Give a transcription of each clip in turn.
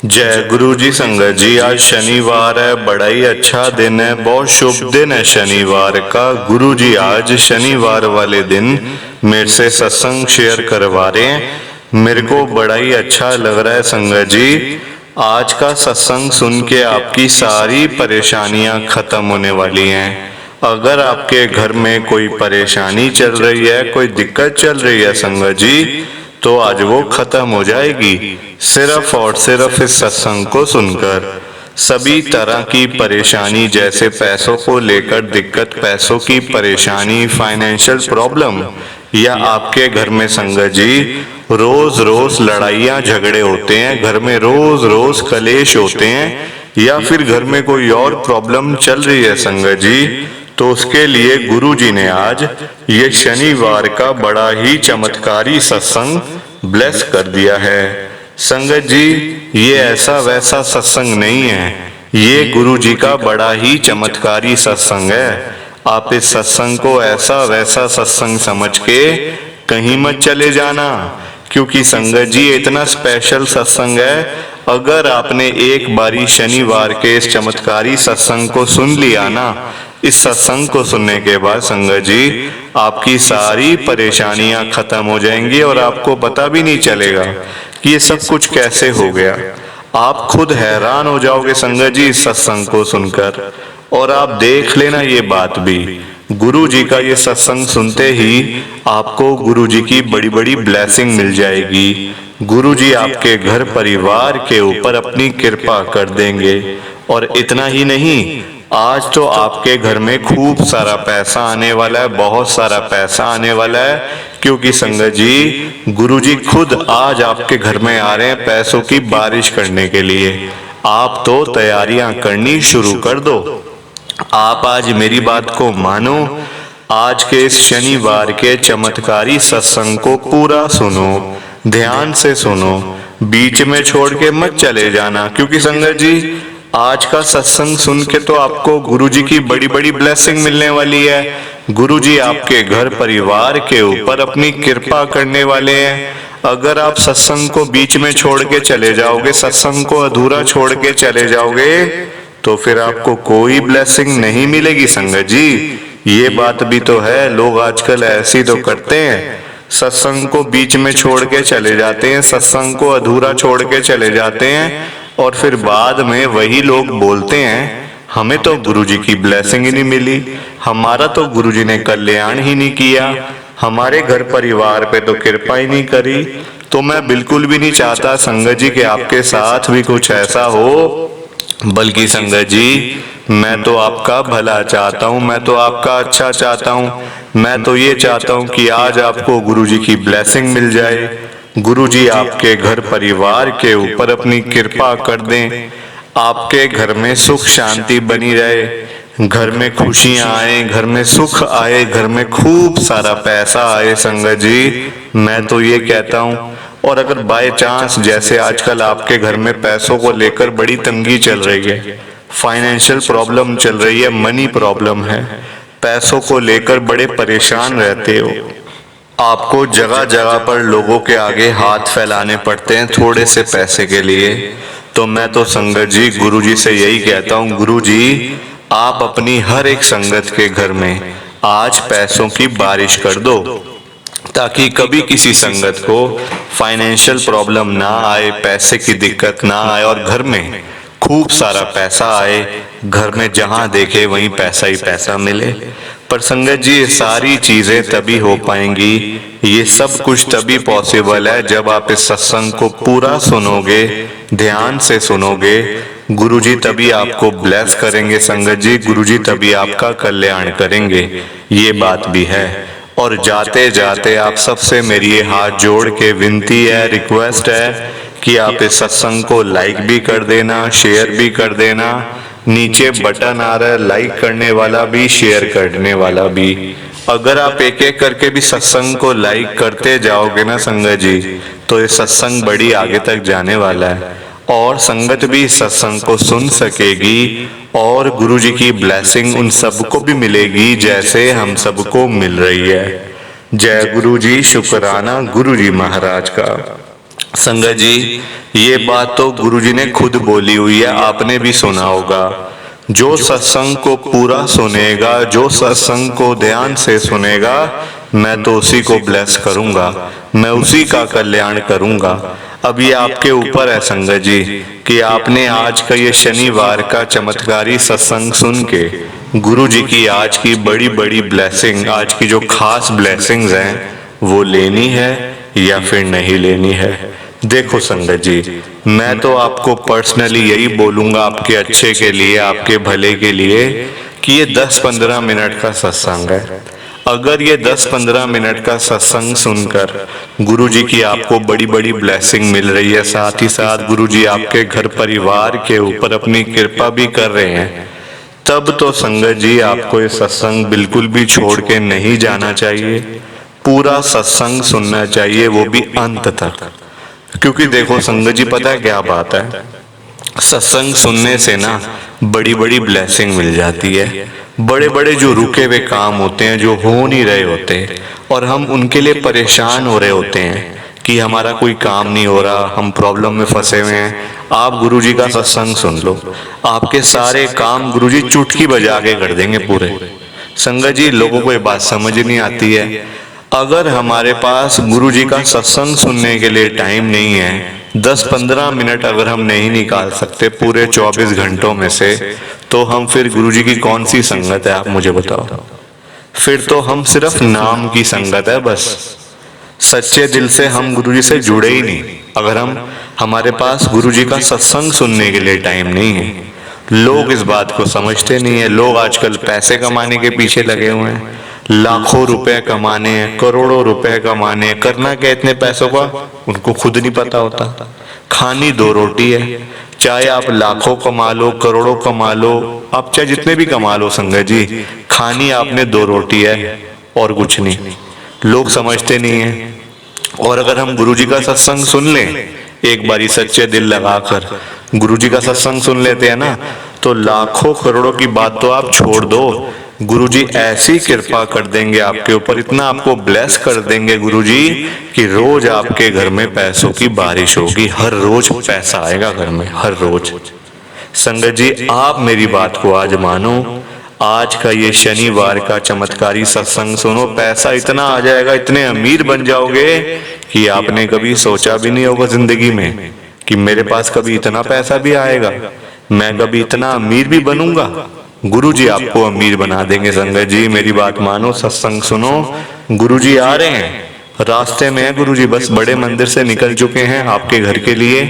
जय गुरु जी। संगत जी, आज शनिवार है, बड़ा ही अच्छा दिन है, बहुत शुभ दिन है शनिवार का। गुरु जी आज शनिवार वाले दिन मेरे से सत्संग शेयर करवा रहे हैं। मेरे को बड़ा ही अच्छा लग रहा है संगत जी। आज का सत्संग सुन के आपकी सारी परेशानियां खत्म होने वाली हैं। अगर आपके घर में कोई परेशानी चल रही है, कोई दिक्कत चल रही है संगत जी, तो आज वो खत्म हो जाएगी सिर्फ और सिर्फ इस सत्संग को सुनकर। सभी तरह की परेशानी, जैसे पैसों को लेकर दिक्कत, पैसों की परेशानी, फाइनेंशियल प्रॉब्लम, या आपके घर में संगत जी रोज रोज लड़ाइयाँ झगड़े होते हैं, घर में रोज रोज कलेश होते हैं, या फिर घर में कोई और प्रॉब्लम चल रही है संगत जी, तो उसके लिए गुरु जी ने आज ये शनिवार का बड़ा ही चमत्कारी सत्संग ब्लेस कर दिया है। संगत जी, ये ऐसा वैसा सत्संग नहीं है, ये गुरु जी का बड़ा ही चमत्कारी सत्संग है। आप इस सत्संग को ऐसा वैसा सत्संग समझ के कहीं मत चले जाना, क्योंकि संगत जी इतना स्पेशल सत्संग है। अगर आपने एक बारी शनिवार के इस चमत्कारी सत्संग को सुन लिया ना, इस सत्संग को सुनने के बाद संगत जी आपकी सारी परेशानियां खत्म हो जाएंगी और आपको पता भी नहीं चलेगा कि ये सब कुछ कैसे हो गया। आप खुद हैरान हो जाओगे संगत जी इस सत्संग को सुनकर। और आप देख लेना ये बात भी, गुरु जी का ये सत्संग सुनते ही आपको गुरु जी की बड़ी बड़ी ब्लेसिंग मिल जाएगी। गुरु जी आपके घर परिवार के ऊपर अपनी कृपा कर देंगे। और इतना ही नहीं, आज तो आपके घर में खूब सारा पैसा आने वाला है, बहुत सारा पैसा आने वाला है, क्योंकि संगत जी गुरु जी खुद आज आपके घर में आ रहे हैं पैसों की बारिश करने के लिए। आप तो तैयारियां करनी शुरू कर दो। आप आज मेरी बात को मानो, आज के इस शनिवार के चमत्कारी सत्संग को पूरा सुनो, ध्यान से सुनो, बीच में छोड़ के मत चले जाना, क्योंकि संगत जी आज का सत्संग सुन के तो आपको गुरु जी की बड़ी बड़ी ब्लेसिंग मिलने वाली है। गुरु जी आपके घर परिवार के ऊपर अपनी कृपा करने वाले हैं। अगर आप सत्संग को बीच में छोड़ के चले जाओगे, सत्संग को अधूरा छोड़ के चले जाओगे, तो फिर आपको कोई ब्लेसिंग नहीं मिलेगी संगत जी। ये बात भी तो है, लोग आजकल ऐसी तो करते हैं, सत्संग को बीच में छोड़ के चले जाते हैं, सत्संग को अधूरा छोड़ के चले जाते हैं, और फिर बाद में वही लोग बोलते हैं हमें तो गुरु जी की ब्लेसिंग ही नहीं मिली, हमारा तो गुरु जी ने कल्याण ही नहीं किया, हमारे घर परिवार पे तो कृपा ही नहीं करी। तो मैं बिल्कुल भी नहीं चाहता संगत जी कि आपके साथ भी कुछ ऐसा हो, बल्कि संगत जी मैं तो आपका भला चाहता हूँ, मैं तो आपका अच्छा चाहता हूँ। मैं तो ये चाहता हूँ कि आज आपको गुरु जी की ब्लेसिंग मिल जाए, गुरु जी आपके घर परिवार के ऊपर अपनी कृपा कर दें, आपके घर में सुख शांति बनी रहे, घर में खुशियां आए, घर में सुख आए, घर में खूब सारा पैसा आए संगत जी, मैं तो ये कहता हूँ। और अगर बाय चांस जैसे आजकल आपके घर में पैसों को लेकर बड़ी तंगी चल रही है, फाइनेंशियल प्रॉब्लम चल रही है, मनी प्रॉब्लम है, पैसों को लेकर बड़े परेशान रहते हो, आपको जगह जगह पर लोगों के आगे हाथ फैलाने पड़ते हैं थोड़े से पैसे के लिए, तो मैं तो संगत जी गुरु जी से यही कहता हूँ, गुरु जी आप अपनी हर एक संगत के घर में आज पैसों की बारिश कर दो, ताकि कभी किसी संगत को फाइनेंशियल प्रॉब्लम ना आए, पैसे की दिक्कत ना आए, और घर में खूब सारा पैसा आए, घर में जहां देखे वहीं पैसा ही पैसा मिले। पर संगत जी ये सारी चीजें तभी हो पाएंगी, ये सब कुछ तभी पॉसिबल है जब आप इस सत्संग को पूरा सुनोगे, ध्यान से सुनोगे। गुरुजी तभी आपको ब्लेस करेंगे संगत जी, गुरुजी तभी आपका कल्याण करेंगे, ये बात भी है। और जाते जाते आप सबसे मेरी ये हाथ जोड़ के विनती है, रिक्वेस्ट है कि आप इस सत्संग को लाइक भी कर देना, शेयर भी कर देना। नीचे बटन आ रहा है लाइक करने वाला भी, शेयर करने वाला भी। अगर आप एक एक करके भी सत्संग को लाइक करते जाओगे ना संगत जी, तो ये सत्संग बड़ी आगे तक जाने वाला है, और संगत भी सत्संग को सुन सकेगी, और गुरु जी की ब्लेसिंग उन सबको भी मिलेगी जैसे हम सबको मिल रही है। जय गुरु जी, शुक्राना गुरु जी महाराज का। संगत जी, ये बात तो गुरुजी ने खुद बोली हुई है, आपने भी सुना होगा। जो सत्संग को पूरा सुनेगा, जो सत्संग को ध्यान से सुनेगा, मैं तो उसी को ब्लेस करूंगा, मैं उसी का कल्याण करूंगा। अब ये आपके ऊपर है संगत जी कि आपने आज का ये शनिवार का चमत्कारी सत्संग सुन के गुरु जी की आज की बड़ी बड़ी ब्लेसिंग, आज की जो खास ब्लेसिंग्स हैं, वो लेनी है या फिर नहीं लेनी है। देखो संगत जी, मैं तो आपको पर्सनली यही बोलूंगा आपके अच्छे के लिए, आपके भले के लिए, कि ये 10-15 मिनट का सत्संग है। अगर ये 10-15 मिनट का सत्संग सुनकर गुरुजी की आपको बड़ी बड़ी ब्लेसिंग मिल रही है, साथ ही साथ गुरुजी आपके घर परिवार के ऊपर अपनी कृपा भी कर रहे हैं, तब तो संगत जी आपको ये सत्संग बिल्कुल भी छोड़ के नहीं जाना चाहिए। पूरा सत्संग सुनना चाहिए, वो भी अंत तक। क्योंकि देखो संगत जी, पता है क्या बात है, सत्संग सुनने से ना बड़ी बड़ी ब्लेसिंग मिल जाती है। बड़े बड़े जो रुके हुए काम होते हैं, जो हो नहीं रहे होते, और हम उनके लिए परेशान हो रहे होते हैं कि हमारा कोई काम नहीं हो रहा, हम प्रॉब्लम में फंसे हुए हैं, आप गुरुजी का सत्संग सुन लो, आपके सारे काम गुरुजी चुटकी बजा के कर देंगे पूरे। संगत जी, लोगों को ये बात समझ नहीं आती है। अगर हमारे पास गुरुजी का सत्संग सुनने के लिए टाइम नहीं है, 10-15 मिनट अगर हम नहीं निकाल सकते पूरे 24 घंटों में से, तो हम फिर गुरुजी की कौन सी संगत है, आप मुझे बताओ। फिर तो हम सिर्फ नाम की संगत है बस। सच्चे दिल से हम गुरुजी से जुड़े ही नहीं, अगर हमारे पास गुरुजी का सत्संग सुनने के लिए टाइम नहीं है। लोग इस बात को समझते नहीं है। लोग आजकल पैसे कमाने के पीछे लगे हुए हैं, लाखों रुपए कमाने हैं, करोड़ों रुपए कमाने हैं। करना क्या इतने पैसों का, उनको खुद नहीं पता होता। खानी 2 रोटी है, चाहे आप लाखों कमा लो, करोड़ों कमा लो, आप चाहे जितने भी कमा लो संगत जी, खानी आपने 2 रोटी है और कुछ नहीं। लोग समझते नहीं है। और अगर हम गुरुजी का सत्संग सुन लें, एक बारी सच्चे दिल लगाकर गुरुजी का सत्संग सुन लेते हैं ना, तो लाखों करोड़ों की बात तो आप छोड़ दो, गुरुजी ऐसी कृपा कर देंगे आपके ऊपर, इतना आपको ब्लेस कर देंगे गुरुजी कि रोज आपके घर में पैसों की बारिश होगी। हर रोज पैसा आएगा घर में, हर रोज। संगत जी, आप मेरी बात को आज मानो, आज का ये शनिवार का चमत्कारी सत्संग सुनो, पैसा इतना आ जाएगा, इतने अमीर बन जाओगे कि आपने कभी सोचा भी नहीं होगा जिंदगी में कि मेरे पास कभी इतना पैसा भी आएगा, मैं कभी इतना अमीर भी बनूंगा। गुरुजी आपको अमीर बना देंगे। संगत जी, मेरी बात मानो, सत्संग सुनो, गुरुजी आ रहे हैं, रास्ते में है गुरुजी, बस बड़े मंदिर से निकल चुके हैं आपके घर के लिए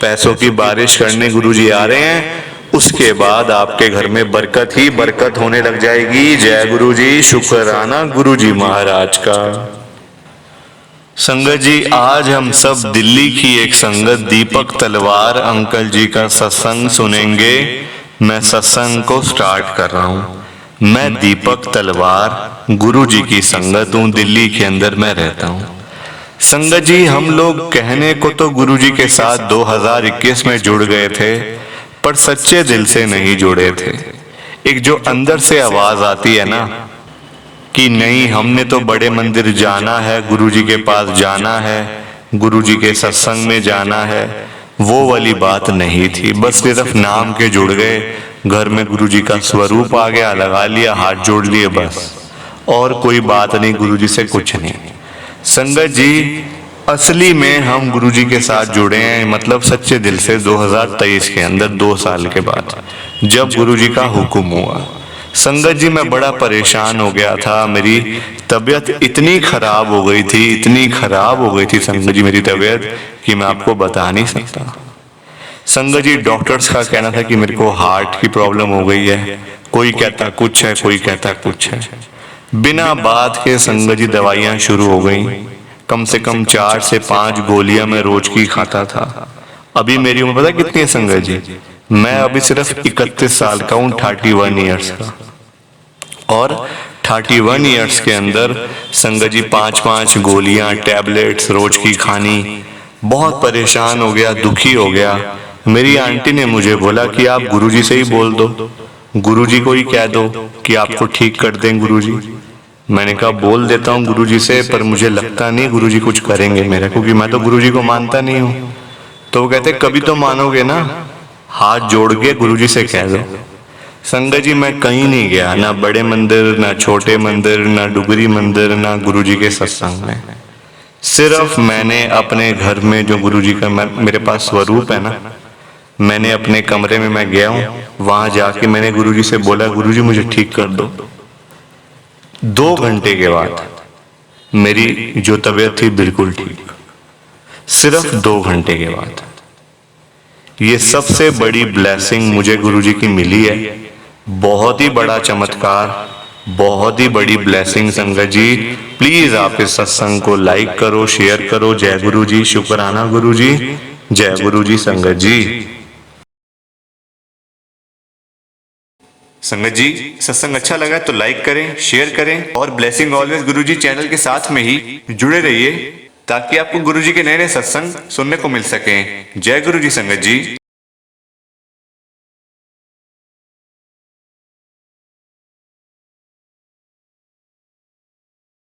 पैसों की बारिश करने। गुरुजी आ रहे हैं, उसके बाद आपके घर में बरकत ही बरकत होने लग जाएगी। जय गुरुजी, शुक्राना गुरुजी महाराज का। संगत जी, आज हम सब दिल्ली की एक संगत दीपक तलवार अंकल जी का सत्संग सुनेंगे। मैं सत्संग को स्टार्ट कर रहा हूँ। मैं दीपक तलवार गुरुजी की संगत हूँ, दिल्ली के अंदर मैं रहता हूँ। संगत जी, हम लोग कहने को तो गुरुजी के साथ 2021 में जुड़ गए थे, पर सच्चे दिल से नहीं जुड़े थे। एक जो अंदर से आवाज आती है ना कि नहीं, हमने तो बड़े मंदिर जाना है, गुरुजी के पास जाना है, गुरुजी के सत्संग में जाना है, वो वाली बात नहीं थी। बस सिर्फ नाम के जुड़ गए, घर में गुरुजी का स्वरूप आ गया, लगा लिया, हाथ जोड़ लिए, बस और कोई बात नहीं, गुरुजी से कुछ नहीं। संगत जी, असली में हम गुरुजी के साथ जुड़े हैं, मतलब सच्चे दिल से 2023 के अंदर, 2 साल के बाद, जब गुरुजी का हुक्म हुआ। संगत जी, मैं बड़ा परेशान हो गया था, मेरी तबीयत इतनी खराब हो गई थी, इतनी खराब हो गई थी संगत जी मेरी तबीयत, कि मैं आपको बता नहीं सकता। संगत जी, डॉक्टर्स का कहना था कि मेरे को हार्ट की प्रॉब्लम हो गई है, कोई कहता कुछ है, कोई कहता कुछ है। बिना बात के संगत जी दवाइयां शुरू हो गई। कम से कम 4 से 5 गोलियां मैं रोज की खाता था। अभी मेरी उम्र पता कितनी है संगत जी? मैं अभी सिर्फ 31 साल का हूँ, 31 ईयर्स का। और 31 ईयर्स के अंदर संगत जी 5-5 गोलियां, टैबलेट्स रोज की खानी। बहुत परेशान हो गया, दुखी हो गया। मेरी आंटी ने मुझे बोला कि आप गुरुजी से ही बोल दो, गुरुजी को ही कह दो कि आपको ठीक कर दें गुरुजी। मैंने कहा बोल देता हूँ गुरुजी से, पर मुझे लगता नहीं गुरुजी कुछ करेंगे मेरा, क्योंकि मैं तो गुरुजी को मानता नहीं हूँ। तो वो कहते कभी तो मानोगे ना, हाथ जोड़ के गुरुजी से कह दो। संगत जी मैं कहीं नहीं गया, ना बड़े मंदिर, ना छोटे मंदिर, ना डुगरी मंदिर, ना गुरुजी के सत्संग में। सिर्फ मैंने अपने घर में जो गुरुजी का मेरे पास स्वरूप है ना, मैंने अपने कमरे में मैं गया हूँ, वहां जाके मैंने गुरुजी से बोला गुरुजी मुझे ठीक कर दो। 2 घंटे के बाद मेरी जो तबीयत थी बिल्कुल ठीक, सिर्फ 2 घंटे के बाद। ये सबसे बड़ी ब्लेसिंग मुझे गुरुजी की मिली है, बहुत ही बड़ा चमत्कार, बहुत ही बड़ी ब्लेसिंग। संगत जी प्लीज आप इस सत्संग को लाइक करो, शेयर करो। जय गुरु जी, शुक्राना गुरु जी, जय गुरु जी। संगत जी, संगत जी सत्संग अच्छा लगा तो लाइक करें, शेयर करें और ब्लेसिंग ऑलवेज गुरुजी चैनल के साथ में ही जुड़े रहिए, ताकि आपको गुरुजी के नए नए सत्संग सुनने को मिल सके। जय गुरु जी संगत जी।